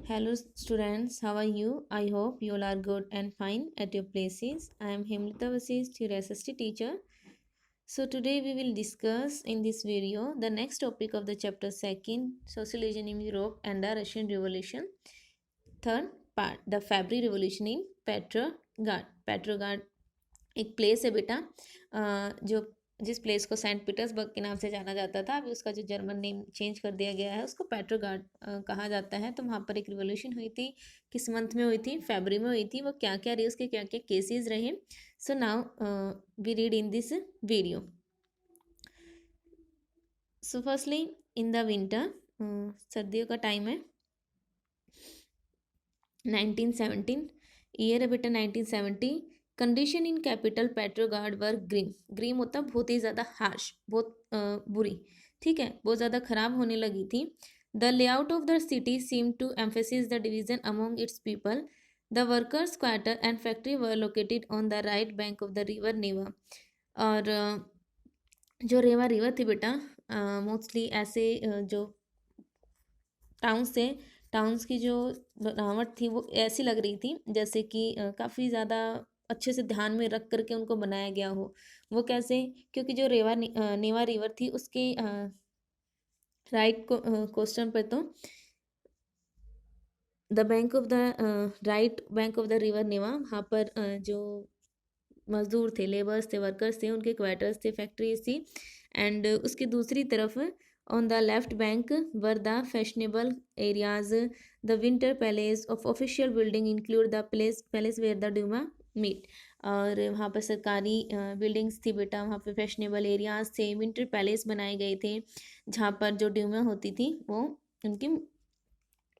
Hello students, how are you? I hope you all are good and fine at your places. I am Hemlita Vasist, your SST teacher. So today we will discuss in this video the next topic of the chapter 2, Socialism in Europe and the Russian Revolution. Third part, the February Revolution in Petrograd. Petrograd एक place है बेटा, जो जिस place को Saint Petersburg के नाम से जाना जाता था, अभी उसका जो जर्मन नेम चेंज कर दिया गया है, उसको पेट्रोगार्ड कहा जाता है। तो वहाँ पर एक रिवोल्यूशन हुई थी। किस मंथ में हुई थी? फरवरी में हुई थी। वो क्या क्या रही, उसके क्या क्या केसेस रहे, so now we read in this video. So firstly in the winter, सर्दियों का टाइम है, 1917 ईयर है बेटा 1970। Condition in capital Petrograd were grim. Grim होता बहुत ही ज़्यादा हार्श, बहुत बुरी, ठीक है, बहुत ज़्यादा खराब होने लगी थी। The layout of the city seem to emphasis the division among its people. The workers quarter and factory were located on the right bank of the river Neva. और जो रेवा रिवर थी बेटा, मोस्टली ऐसे जो टाउन्स थे, towns की जो बनावट थी वो ऐसी लग रही थी जैसे कि काफ़ी ज़्यादा अच्छे से ध्यान में रख करके उनको बनाया गया हो। वो कैसे? क्योंकि जो नेवा रिवर थी उसके राइट क्वेश्चन पर तो the bank of the right bank of the river Neva, वहाँ पर जो मजदूर थे, लेबर्स थे, वर्कर्स थे, उनके क्वार्टर्स थे, फैक्ट्रीज थी। एंड उसकी दूसरी तरफ on the left bank were the fashionable areas. The Winter Palace of official building include the palace where the Duma meet. और वहाँ पर सरकारी बिल्डिंग्स थी बेटा, वहाँ पे फैशनेबल एरियाज थे, विंटर पैलेस बनाए गए थे जहाँ पर जो ड्यूमा होती थी वो उनकी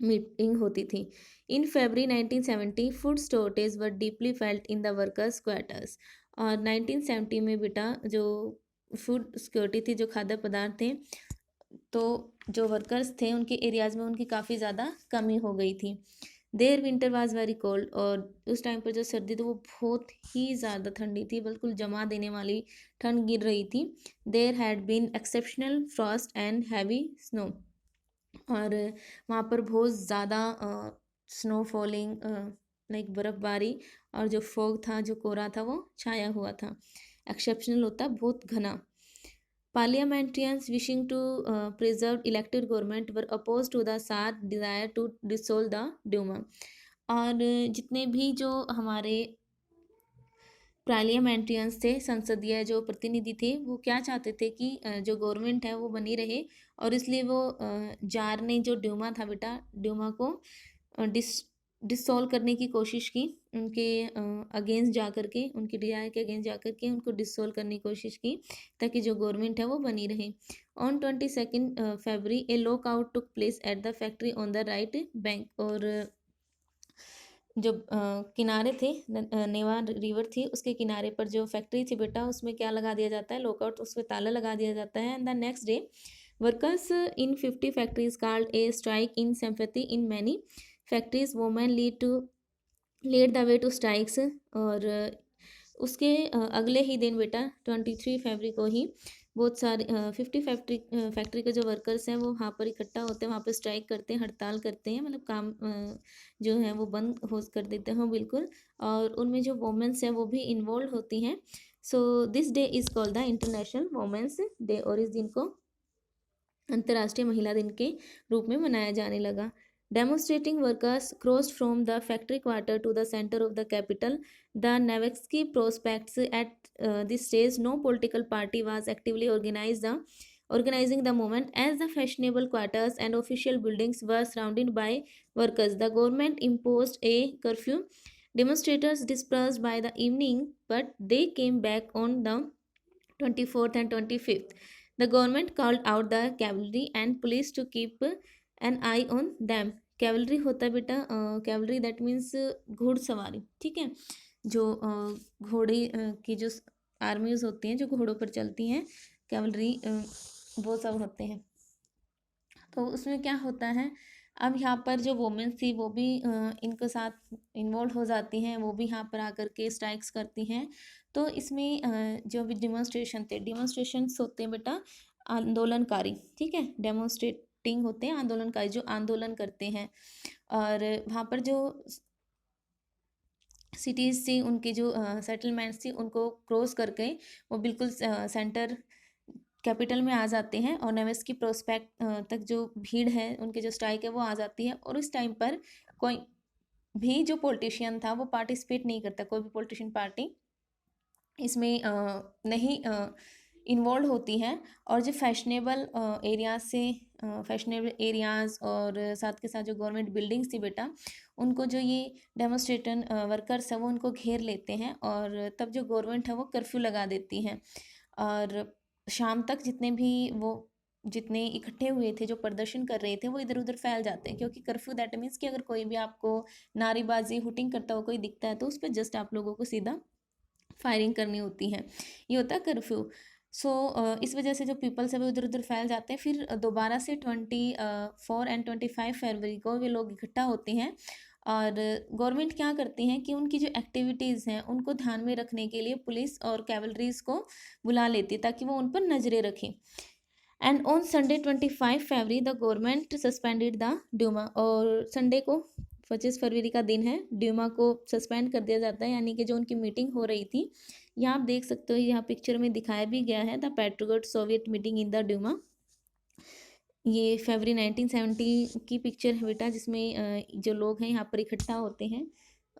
मीटिंग होती थी। इन फरवरी 1970 food shortage were deeply felt in the workers quarters. और 1970 में बेटा जो फूड सिक्योरिटी थी, जो खाद्य पदार्थ थे, तो जो वर्कर्स थे उनके एरियाज़ में उनकी काफ़ी ज़्यादा कमी हो गई थी। Their winter was very cold. और उस टाइम पर जो सर्दी थी वो बहुत ही ज़्यादा ठंडी थी, बिल्कुल जमा देने वाली ठंड गिर रही थी। There had been exceptional frost and heavy snow. और वहाँ पर बहुत ज़्यादा स्नो फॉलिंग, लाइक बर्फ़बारी, और जो फॉग था, जो कोहरा था, वो छाया हुआ था। एक्सेप्शनल होता बहुत घना। Parliamentarians wishing to preserve elected government were opposed to the tsar desire to dissolve the Duma. और जितने भी जो हमारे पार्लियामेंट्रियंस थे, संसदीय जो प्रतिनिधि थे, वो क्या चाहते थे कि जो गवर्नमेंट है वो बनी रहे। और इसलिए वो जार ने जो ड्यूमा था बेटा, ड्यूमा को डिसॉल्व करने की कोशिश की, उनके अगेंस्ट जा कर के, उनकी डिजायर के अगेंस्ट जा कर के उनको डिसॉल्व करने की कोशिश की ताकि जो गवर्नमेंट है वो बनी रहे। On 22 February A lock out took place at the factory on the right bank. और जो किनारे थे, नेवा रिवर थी, उसके किनारे पर जो फैक्ट्री थी बेटा, उसमें क्या लगा दिया जाता है? लॉकआउट, उस पर ताला लगा दिया जाता है। And the next day workers in 50 factories called a strike in sympathy in many factories women lead the way to strikes. और उसके अगले ही दिन बेटा 23 फरवरी को ही बहुत सारे 50 फैक्ट्री के जो वर्कर्स हैं वो वहाँ पर इकट्ठा होते हैं, वहाँ पर स्ट्राइक करते हैं, हड़ताल करते हैं, मतलब काम जो है वो बंद हो कर देते हैं बिल्कुल। और उनमें जो वोमेंस हैं वो भी इन्वॉल्व होती हैं। So this day is called the International Women's Day. और इस दिन को अंतर्राष्ट्रीय महिला दिन के रूप में मनाया जाने लगा। Demonstrating workers crossed from the factory quarter to the center of the capital. The Nevsky prospects at this stage no political party was actively organizing the movement, as the fashionable quarters and official buildings were surrounded by workers. The government imposed a curfew. Demonstrators dispersed by the evening, but they came back on the 24th and 25th. The government called out the cavalry and police to keep an eye on them. Cavalry होता है बेटा, cavalry that means घुड़सवारी, ठीक है, जो घोड़े की जो आर्मीज होती हैं जो घोड़ों पर चलती हैं, कैवलरी वो सब होते हैं। तो उसमें क्या होता है, अब यहाँ पर जो वोमेंस थी वो भी इनके साथ इन्वॉल्व हो जाती हैं, वो भी यहाँ पर आकर के स्ट्राइक्स करती हैं। तो इसमें जो भी डिमॉन्स्ट्रेशंस होते हैं बेटा, आंदोलनकारी, ठीक है, डेमोन्स्ट्रेटिंग होते हैं, आंदोलनकारी जो आंदोलन करते हैं। और वहाँ पर जो सिटीज़ थी, उनके जो सेटलमेंट्स थी, उनको क्रॉस करके वो बिल्कुल सेंटर कैपिटल में आ जाते हैं और नेवेस्की प्रोस्पेक्ट तक जो भीड़ है, उनके जो स्ट्राइक है वो आ जाती है। और उस टाइम पर कोई भी जो पॉलिटिशियन था वो पार्टिसिपेट नहीं करता, कोई भी पॉलिटिशियन पार्टी इसमें नहीं इन्वॉल्व होती है। और जो फैशनेबल एरियाज से फैशनेबल एरियाज़ और साथ के साथ जो गवर्नमेंट बिल्डिंग्स थी बेटा, उनको जो ये डेमोन्स्ट्रेटन वर्कर्स है वो उनको घेर लेते हैं। और तब जो गवर्नमेंट है वो कर्फ्यू लगा देती है। और शाम तक जितने इकट्ठे हुए थे, जो प्रदर्शन कर रहे थे, वो इधर उधर फैल जाते हैं, क्योंकि कर्फ्यू दैट मीन्स कि अगर कोई भी आपको नारेबाजी हुटिंग करता हुआ कोई दिखता है तो उस पर जस्ट आप लोगों को सीधा फायरिंग करनी होती है। ये होता है कर्फ्यू। इस वजह से जो पीपल्स है वो इधर उधर फैल जाते हैं। फिर दोबारा से 24 एंड 25 फरवरी को वे लोग इकट्ठा होते हैं। और गवर्नमेंट क्या करती है कि उनकी जो एक्टिविटीज़ हैं उनको ध्यान में रखने के लिए पुलिस और कैवलरीज को बुला लेती है, ताकि वो उन पर नज़रें रखें। And on Sunday 25 February the government suspended the Duma. और संडे को 25 फरवरी का दिन है, ड्यूमा को सस्पेंड कर दिया जाता है, यानी कि जो उनकी मीटिंग हो रही थी। यहाँ आप देख सकते हो, यहाँ पिक्चर में दिखाया भी गया है, the Petrograd Soviet meeting in the Duma. ये फरवरी 1970 की पिक्चर है बेटा, जिसमें जो लोग हैं यहाँ पर इकट्ठा होते हैं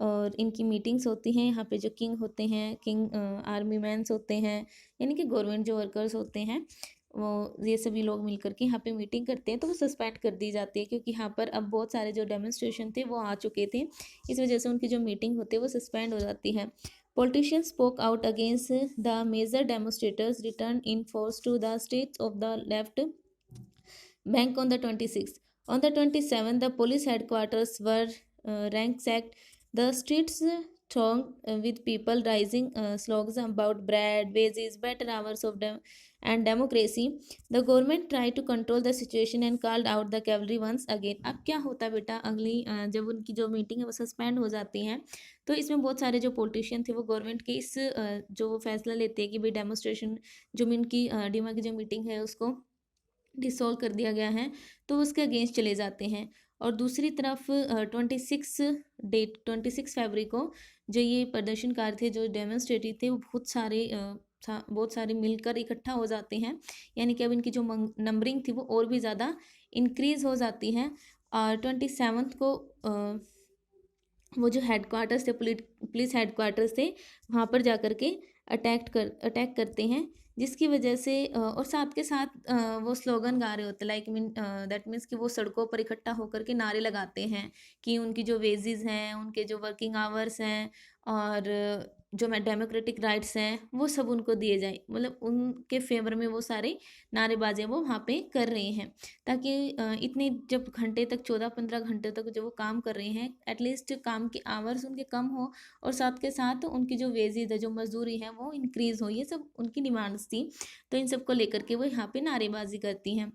और इनकी मीटिंग्स होती हैं। यहाँ पे जो किंग होते हैं, किंग आर्मी मैंस होते हैं, यानी कि गवर्नमेंट जो वर्कर्स होते हैं, वो ये सभी लोग मिलकर के यहाँ पे मीटिंग करते हैं। तो वो सस्पेंड कर दी जाती है, क्योंकि यहाँ पर अब बहुत सारे जो डेमोन्स्ट्रेशन थे वो आ चुके थे। इस वजह से उनकी जो मीटिंग होती है वो सस्पेंड हो जाती है। Politicians spoke out against the major demonstrators returned in force to the streets of the left bank on the 26th. On the 27th, the police headquarters were ransacked. The streets thronged with people raising slogans about bread, wages, better hours of and democracy. The government tried to control the situation and called out the cavalry once again. अब क्या होता है बेटा, अगली जब उनकी जो meeting है वो सस्पेंड हो जाती है, तो इसमें बहुत सारे जो पॉलिटिशियन थे वो गवर्नमेंट के इस जो फैसला लेते हैं कि भाई डेमोन्स्ट्रेशन जो इनकी डीमा की जो मीटिंग है उसको डिसॉल्व कर दिया गया है, तो उसके अगेंस्ट चले जाते हैं। और दूसरी तरफ 26 फरवरी को जो ये प्रदर्शनकार थे, जो डेमोन्स्ट्रेटिव थे, वो बहुत सारे मिलकर इकट्ठा हो जाते हैं, यानी कि अब इनकी जो नंबरिंग थी वो और भी ज़्यादा इंक्रीज़ हो जाती है। और 27 को वो जो हेडक्वार्टर्स थे, पुलिस हेडक्वार्टर्स थे, वहाँ पर जा कर के अटैक करते हैं, जिसकी वजह से और साथ के साथ वो स्लोगन गा रहे होते, लाइक दैट मीन्स कि वो सड़कों पर इकट्ठा होकर के नारे लगाते हैं कि उनकी जो वेजेस हैं, उनके जो वर्किंग आवर्स हैं और जो डेमोक्रेटिक राइट्स हैं वो सब उनको दिए जाए, मतलब उनके फेवर में वो सारे नारेबाजी वो वहाँ पे कर रहे हैं, ताकि इतने जब घंटे तक 14-15 घंटे तक जो वो काम कर रहे हैं, एटलीस्ट काम के आवर्स उनके कम हो और साथ के साथ उनकी जो वेजेज है, जो मजदूरी है, वो इंक्रीज़ हो। ये सब उनकी डिमांड्स थी। तो इन सब को लेकर के वो यहाँ पे नारेबाजी करती हैं।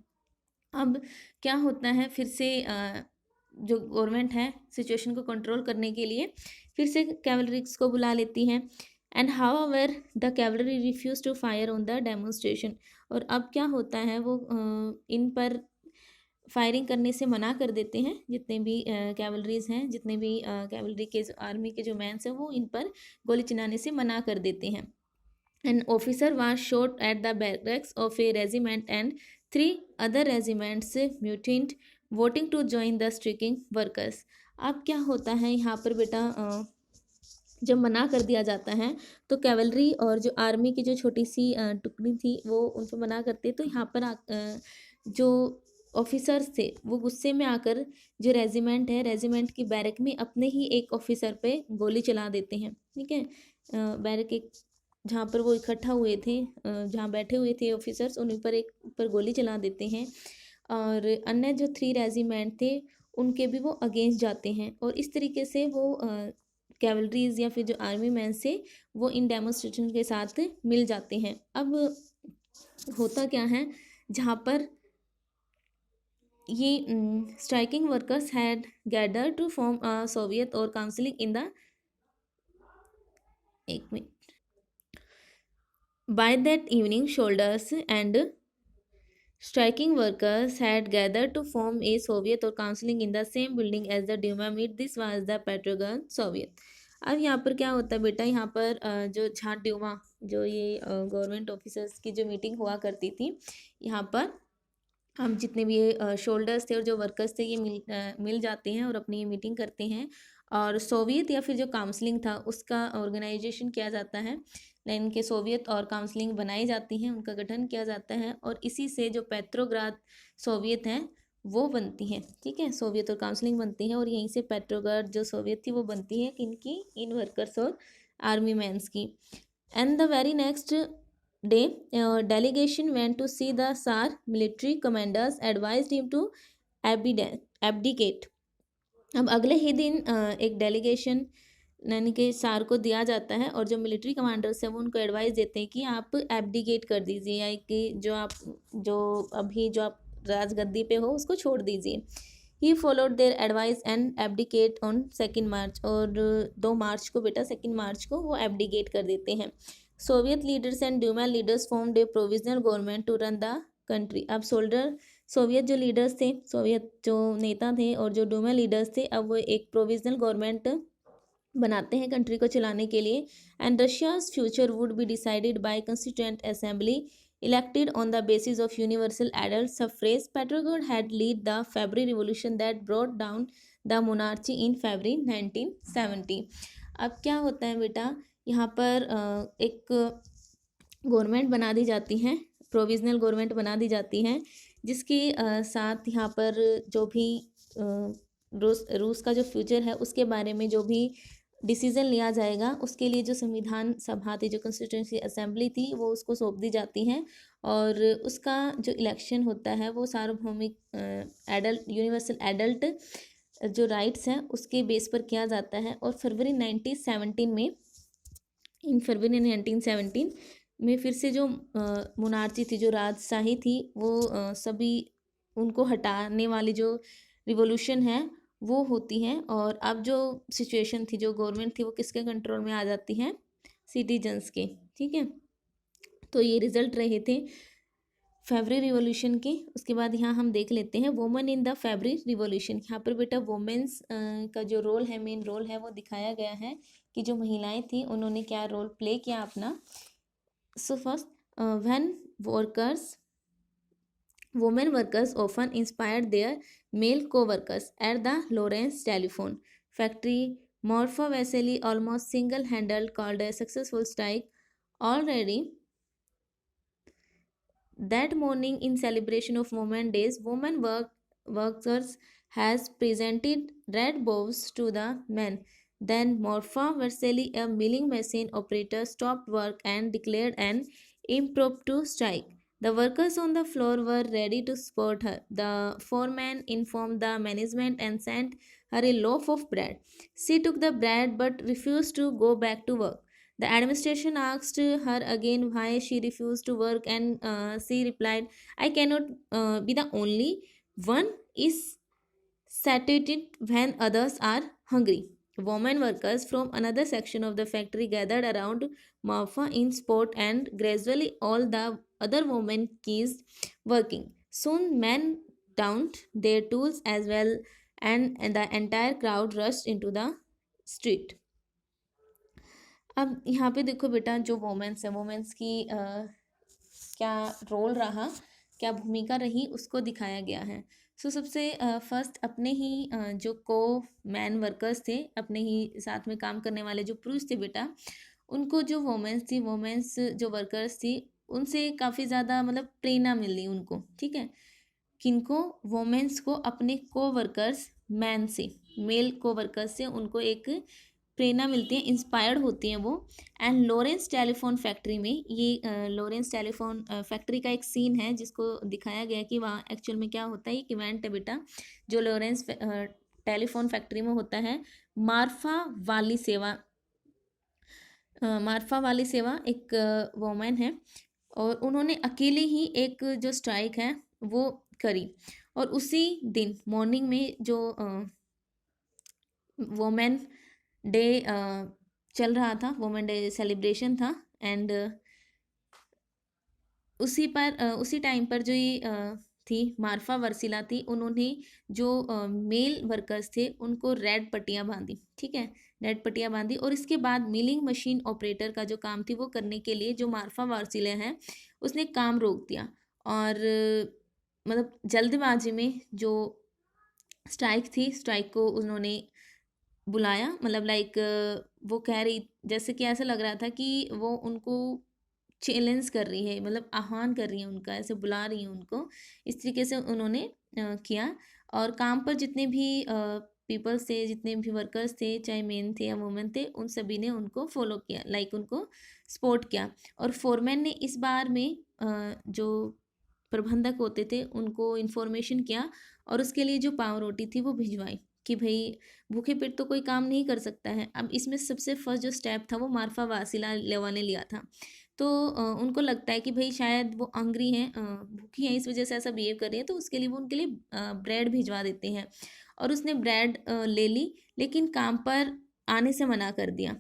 अब क्या होता है, फिर से जो गवर्नमेंट है सिचुएशन को कंट्रोल करने के लिए फिर से कैवलरीज को बुला लेती हैं। And however the cavalry refuse to fire on the demonstration. और अब क्या होता है, वो इन पर फायरिंग करने से मना कर देते हैं। जितने भी कैवलरीज हैं, जितने भी कैवलरी के आर्मी के जो मैंस हैं, वो इन पर गोली चलाने से मना कर देते हैं। An officer was shot at the barracks of a regiment and 3 other regiments mutinied, voting to join the striking workers. अब क्या होता है यहाँ पर बेटा, जब मना कर दिया जाता है तो कैवलरी और जो आर्मी की जो छोटी सी टुकड़ी थी वो उनको मना करते, तो यहाँ पर जो ऑफिसर्स थे वो गुस्से में आकर जो रेजिमेंट है, रेजिमेंट की बैरक में अपने ही एक ऑफिसर पे गोली चला देते हैं। ठीक है, बैरक एक जहाँ पर वो इकट्ठा हुए थे, जहाँ बैठे हुए थे ऑफिसर्स, उन पर गोली चला देते हैं। और अन्य जो 3 रेजिमेंट थे उनके भी वो अगेंस्ट जाते हैं, और इस तरीके से वो कैवलरीज या फिर जो आर्मी मैन से वो इन डेमोन्स्ट्रेशन के साथ मिल जाते हैं। अब होता क्या है, जहाँ पर ये striking workers had gather to form a Soviet or counselling in the एक minute By that evening, soldiers and Striking workers had gathered to form a Soviet or council in the same building as the Duma meet. This was the Petrograd Soviet. अब यहाँ पर क्या होता है बेटा, यहाँ पर जो झाट ड्यूमा, जो ये गवर्नमेंट ऑफिसर्स की जो मीटिंग हुआ करती थी, यहाँ पर हम जितने भी शोल्डर्स थे और जो वर्कर्स थे ये मिल जाते हैं और अपनी मीटिंग करते हैं, और सोवियत या फिर जो काउंसलिंग था उसका ऑर्गेनाइजेशन किया जाता है। लेनिन के सोवियत और काउंसलिंग बनाई जाती हैं, उनका गठन किया जाता है, और इसी से जो पेट्रोग्राद सोवियत हैं वो बनती हैं। ठीक है, सोवियत और काउंसलिंग बनती हैं, और यहीं से पेट्रोग्राद जो सोवियत थी वो बनती है किनकी, इन वर्कर्स और आर्मी मैन्स की। And the very next day, delegation went to see the Tsar. Military commanders advised him to abdicate. अब अगले ही दिन एक डेलीगेशन यानी कि सार को दिया जाता है, और जो मिलिट्री कमांडर्स हैं वो उनको एडवाइस देते हैं कि आप एब्डिकेट कर दीजिए, या कि जो आप राजगद्दी पे हो उसको छोड़ दीजिए। He followed their advice and abdicate on 2 मार्च, और 2 मार्च को बेटा 2 मार्च को वो एब्डिकेट कर देते हैं। Soviet leaders and Duma leaders formed a provisional government to run the country. अब सोवियत जो लीडर्स थे, सोवियत जो नेता थे और जो ड्यूमा लीडर्स थे, अब वो एक प्रोविजनल गवर्नमेंट बनाते हैं कंट्री को चलाने के लिए। And Russia's future would be decided by constituent assembly elected on the basis of universal adult suffrage. Petrograd had led the February Revolution that brought down the monarchy in February 1970. अब क्या होता है बेटा, यहाँ पर एक गवर्नमेंट बना दी जाती है, प्रोविजनल गवर्नमेंट बना दी जाती है, जिसके साथ यहाँ पर जो भी रूस का जो फ्यूचर है उसके बारे में जो भी डिसीज़न लिया जाएगा, उसके लिए जो संविधान सभा थी, जो कॉन्स्टिट्यूंसी असेंबली थी, वो उसको सौंप दी जाती है, और उसका जो इलेक्शन होता है वो सार्वभौमिक एडल्ट यूनिवर्सल एडल्ट जो राइट्स हैं उसके बेस पर किया जाता है। और फरवरी 1917 में फिर से जो मोनार्ची थी, जो राजशाही थी, वो सभी उनको हटाने वाली जो रिवॉल्यूशन है वो होती है, और अब जो सिचुएशन थी, जो गवर्नमेंट थी, वो किसके कंट्रोल में आ जाती है, सिटीजन्स के। ठीक है, तो ये रिजल्ट रहे थे फेब्रुअरी रिवॉल्यूशन के। उसके बाद यहाँ हम देख लेते हैं women in the February revolution. यहाँ पर बेटा वुमेन्स का जो रोल है, मेन रोल है, वो दिखाया गया है कि जो महिलाएं थी उन्होंने क्या रोल प्ले किया अपना। So first, when women workers often inspired their male co-workers at the Lawrence telephone factory. Morpha Vasily almost single-handed called a successful strike. Already that morning, in celebration of Women Days, workers has presented red bows to the men. Then Morpha Vasily, a milling machine operator, stopped work and declared an impromptu strike. The workers on the floor were ready to support her. The foreman informed the management and sent her a loaf of bread. She took the bread but refused to go back to work. The administration asked her again why she refused to work, and she replied, I cannot be the only one is satisfied when others are hungry. Women workers from another section of the factory gathered around Marfa in sport, and gradually all the other women ceased working. Soon men downed their tools as well, and the entire crowd rushed into the street. अब यहाँ पे देखो बेटा, जो women's है, women's की क्या role रहा, क्या भूमिका रही, उसको दिखाया गया है। सो सबसे फर्स्ट अपने ही जो को मैन वर्कर्स थे, अपने ही साथ में काम करने वाले जो पुरुष थे बेटा, उनको जो वोमेंस थी, वोमेंस जो वर्कर्स थी, उनसे काफ़ी ज़्यादा मतलब प्रेरणा मिली उनको। ठीक है, किनको, वोमेंस को अपने को वर्कर्स मैन से, मेल को वर्कर्स से उनको एक प्रेरणा मिलती है, इंस्पायर्ड होती हैं वो। एंड लॉरेंस टेलीफोन फैक्ट्री में, ये लॉरेंस टेलीफोन फैक्ट्री का एक सीन है जिसको दिखाया गया कि वहाँ एक्चुअल में क्या होता है। एक इवेंट है बेटा जो लॉरेंस टेलीफोन फैक्ट्री में होता है। मार्फा वाली सेवा एक वोमेन है, और उन्होंने अकेले ही एक जो स्ट्राइक है वो करी, और उसी दिन मॉर्निंग में जो वोमेन डे चल रहा था, वुमेन डे सेलिब्रेशन था, एंड उसी टाइम पर जो ये थी मार्फा वर्सिला थी, उन्होंने जो मेल वर्कर्स थे उनको रेड पट्टियाँ बांधी, ठीक है, रेड पट्टियाँ बांधी। और इसके बाद मिलिंग मशीन ऑपरेटर का जो काम थी वो करने के लिए जो मार्फा वर्सिला है उसने काम रोक दिया। और मतलब जल्दबाजी में जो स्ट्राइक थी, स्ट्राइक को उन्होंने बुलाया, मतलब लाइक वो कह रही, जैसे कि ऐसा लग रहा था कि वो उनको चैलेंज कर रही है, मतलब आह्वान कर रही है उनका, ऐसे बुला रही है उनको, इस तरीके से उन्होंने किया। और काम पर जितने भी पीपल्स थे, जितने भी वर्कर्स थे, चाहे मेन थे या वुमेन थे, उन सभी ने उनको फॉलो किया, लाइक उनको सपोर्ट किया। और फोरमैन ने इस बार में जो प्रबंधक होते थे उनको इन्फॉर्मेशन किया और उसके लिए जो पावर रोटी थी वो भिजवाई कि भाई भूखे पेट तो कोई काम नहीं कर सकता है। अब इसमें सबसे फर्स्ट जो स्टेप था वो मार्फा वासिला लेवा ने लिया था। तो उनको लगता है कि भाई शायद वो हंग्री हैं, भूखी हैं, इस वजह से ऐसा बिहेव कर रही है, तो उसके लिए वो उनके लिए ब्रेड भिजवा देते हैं। और उसने ब्रेड ले ली, लेकिन काम पर आने से मना कर दिया।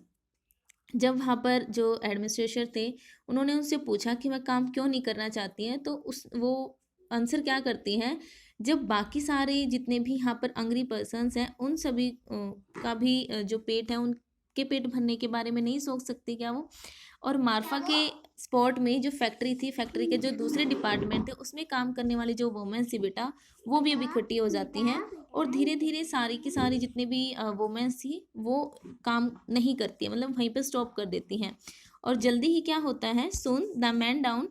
जब वहाँ पर जो एडमिनिस्ट्रेटर थे उन्होंने उनसे पूछा कि मैं काम क्यों नहीं करना चाहती हैं, तो वो आंसर क्या करती हैं, जब बाकी सारे जितने भी यहाँ पर अंग्री पर्सन्स हैं उन सभी का भी जो पेट है उनके पेट भरने के बारे में नहीं सोच सकती क्या वो। और मार्फा के स्पॉट में जो फैक्ट्री थी, फैक्ट्री के जो दूसरे डिपार्टमेंट थे उसमें काम करने वाली जो वुमेन्स थी बेटा, वो भी अब इकट्ठी हो जाती हैं। और धीरे धीरे सारी की सारी जितने भी वुमेन्स थी वो काम नहीं करती है, मतलब वहीं पे स्टॉप कर देती हैं। और जल्दी ही क्या होता है, soon the man down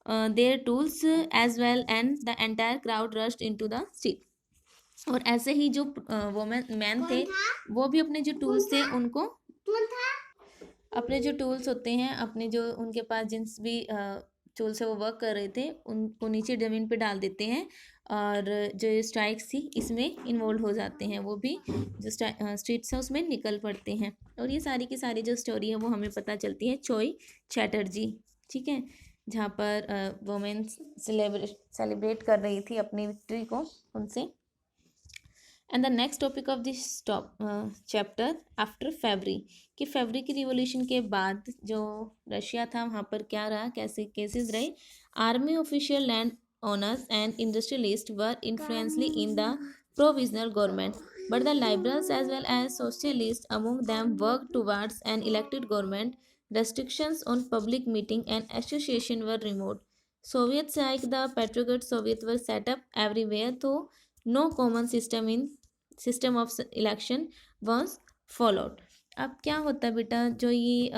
their tools as well and the entire crowd rushed into the street. और ऐसे ही जो वुमेन मैन थे वो भी अपने जो टूल्स थे उनको, अपने जो टूल्स होते हैं, अपने जो उनके पास जिन भी टूल से वो वर्क कर रहे थे उनको नीचे ज़मीन पे डाल देते हैं। और जो स्ट्राइक्स थी इसमें इन्वॉल्व हो जाते हैं, वो भी जो स्ट्रीट्स है उसमें निकल पड़ते हैं। और ये सारी की सारी जो स्टोरी है वो हमें पता चलती है चोई चैटर्जी, ठीक है, जहाँ पर वोमेन सेलिब्रेट कर रही थी अपनी विक्ट्री को उनसे। And the next topic of this chapter after फेब्री, कि फेब्री की रिवॉल्यूशन के बाद जो रशिया था वहाँ पर क्या रहा, कैसे केसेस रहे। Army official, land owners and industrialists were influential in the provisional government, but the liberals as well as socialists among them worked towards an elected government. Restrictions on public meeting and association were removed. Soviets like the Petrograd Soviet were set up everywhere, though no common system of election was followed. अब क्या होता है बेटा, जो ये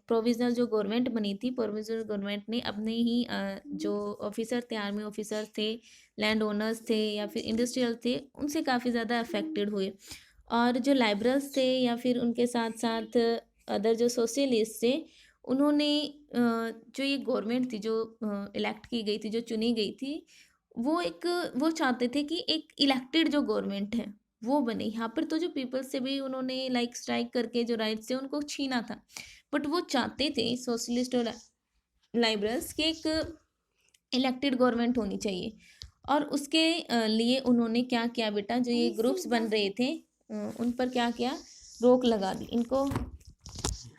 provisional जो government बनी थी, प्रोविजनल गवर्नमेंट ने अपने ही जो ऑफिसर थे, आर्मी ऑफिसर थे, लैंड ओनर्स थे या फिर इंडस्ट्रियल थे, उनसे काफ़ी ज़्यादा अफेक्टेड हुए। और जो लाइबरल्स थे या फिर उनके साथ साथ अदर जो सोशलिस्ट थे, उन्होंने जो ये गवर्नमेंट थी जो इलेक्ट की गई थी, जो चुनी गई थी, वो चाहते थे कि एक इलेक्टेड जो गवर्नमेंट है वो बने। यहाँ पर तो जो पीपल्स से भी उन्होंने लाइक स्ट्राइक करके जो राइट्स थे उनको छीना था, बट वो चाहते थे सोशलिस्ट और लाइबरल्स के एक इलेक्टेड गवर्नमेंट होनी चाहिए। और उसके लिए उन्होंने क्या किया बेटा, जो ये ग्रुप्स बन रहे थे उन पर क्या किया, रोक लगा दी, इनको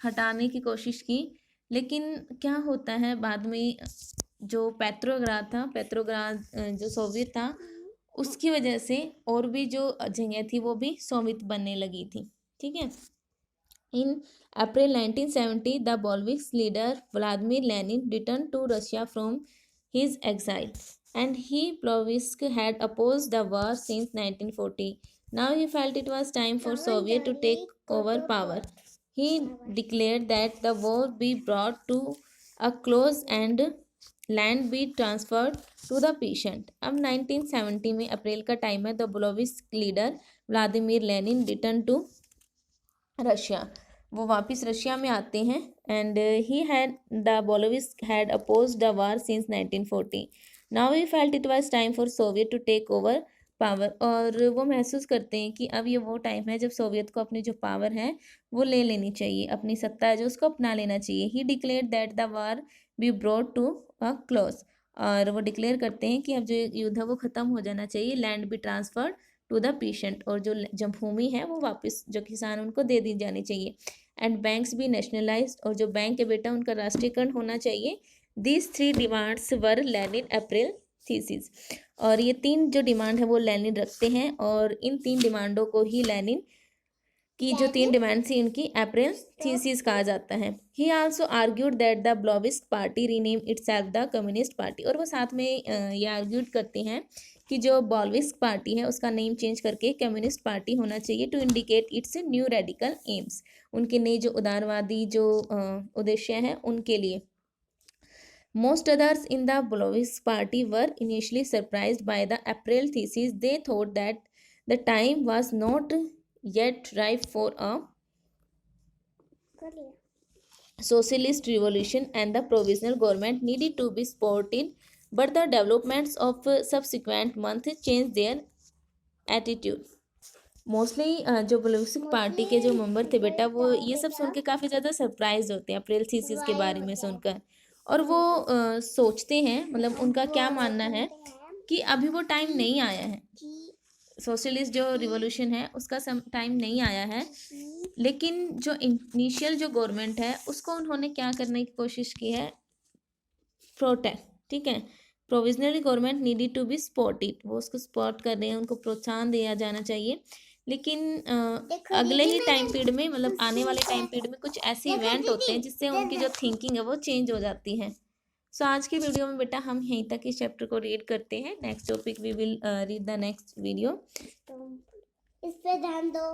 हटाने की कोशिश की। लेकिन क्या होता है बाद में, जो पेट्रोग्राद था, पेट्रोग्राद जो सोवियत था, उसकी वजह से और भी जो जगह थी वो भी सोवियत बनने लगी थी, ठीक है। In April 1970 the Bolshevik leader Vladimir Lenin return to Russia from his exile and he Plovetsk had opposed the war since 1940. Now he felt it was time for Soviet to take over power. He declared that the war be brought to a close and land be transferred to the peasant. अब 1970 में April का time है, the Bolshevik leader Vladimir Lenin return to Russia, वो वापस Russia में आते हैं। And he had the Bolsheviks had opposed the war since 1940. Now he felt it was time for Soviet to take over power. और वो महसूस करते हैं कि अब ये वो टाइम है जब सोवियत को अपनी जो पावर है वो ले लेनी चाहिए, अपनी सत्ता है जो उसको अपना लेना चाहिए। He declared that the war be brought to a close, और वो डिक्लेयर करते हैं कि अब जो युद्ध है वो ख़त्म हो जाना चाहिए। Land be transferred to the peasant, और जो भूमि है वो वापस जो किसान उनको दे दी जानी चाहिए। एंड बैंक्स भी नेशनलाइज्ड, और जो बैंक है बेटा उनका राष्ट्रीयकरण होना चाहिए। These 3 demands were Lenin April thesis. और ये 3 जो डिमांड है वो लेनिन रखते हैं, और इन 3 डिमांडों को ही लेनिन की जो 3 डिमांड थी इनकी अप्रैल थीसिस कहा जाता है। He also argued that the Bolshevik party rename itself the communist party. और वो साथ में ये आर्ग्यूड करते हैं कि जो बॉल्विस्क पार्टी है उसका नेम चेंज करके कम्युनिस्ट पार्टी होना चाहिए, to indicate its new radical aims, उनके नए जो उदारवादी जो उद्देश्य हैं उनके लिए। Most others in the Bolshevik party were initially surprised by the April thesis. They thought that the time was not yet ripe for a socialist revolution and the provisional government needed to be supported. But the developments of subsequent months changed their attitude. Mostly जो Bolshevik party के जो member थे बेटा, वो ये सब सुन के काफ़ी ज़्यादा सरप्राइज होते हैं अप्रैल थीसिस के बारे में सुनकर, और वो सोचते हैं, मतलब उनका क्या मानना है कि अभी वो टाइम नहीं आया है, सोशलिस्ट जो रिवॉल्यूशन है उसका टाइम नहीं आया है। लेकिन जो इनिशियल जो गवर्नमेंट है उसको उन्होंने क्या करने की कोशिश की है, प्रोटेक्ट, ठीक है, provisionally government needed to be supported, वो उसको सपोर्ट कर रहे हैं, उनको प्रोत्साहन दिया जाना चाहिए। लेकिन अगले ही टाइम पीरियड में, मतलब आने वाले टाइम पीरियड में कुछ ऐसे इवेंट होते हैं जिससे उनकी जो थिंकिंग है वो चेंज हो जाती है। सो आज की वीडियो में बेटा हम यहीं तक इस चैप्टर को रीड करते हैं। Next topic we will read the next video. इस पे ध्यान दो।